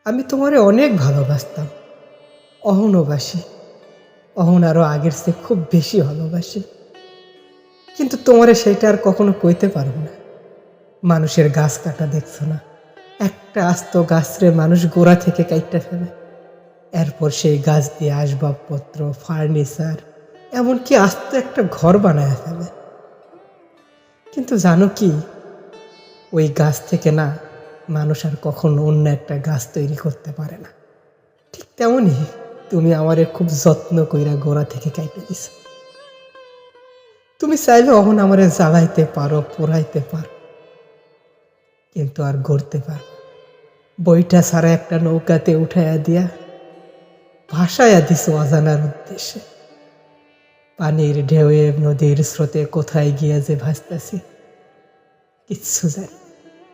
আমি তোমারে অনেক ভালোবাসতাম, অহনও বাসি, অহন আরও আগের চেয়ে খুব বেশি ভালোবাসি। কিন্তু তোমারে সেইটা আর কখনো কইতে পারবো না। মানুষের গাছ কাটা দেখছো না, একটা আস্ত গাছরে মানুষ গোড়া থেকে কাইটটা ফেলে, এরপর সেই গাছ দিয়ে আসবাবপত্র, ফার্নিচার, এমনকি আস্ত একটা ঘর বানায় ফেলে। কিন্তু জানো কি, ওই গাছ থেকে না মানুষ আর কখনো অন্য একটা গাছ তৈরি করতে পারে না। ঠিক তেমনই তুমি আমারে খুব যত্ন কইরা গোড়া থেকে কাইটে দিছ। তুমি চাইলে অহন আমারে জ্বালাইতে পারো, পোড়াইতে পারো, কিন্তু আর গড়তে পারো বইটা ছাড়া একটা নৌকাতে উঠাইয়া দিয়া ভাসাইয়া দিছ অজানার উদ্দেশ্যে। পানির ঢেউয়ে নদীর স্রোতে কোথায় গিয়া যে ভাসতাছি কিচ্ছু জানি না।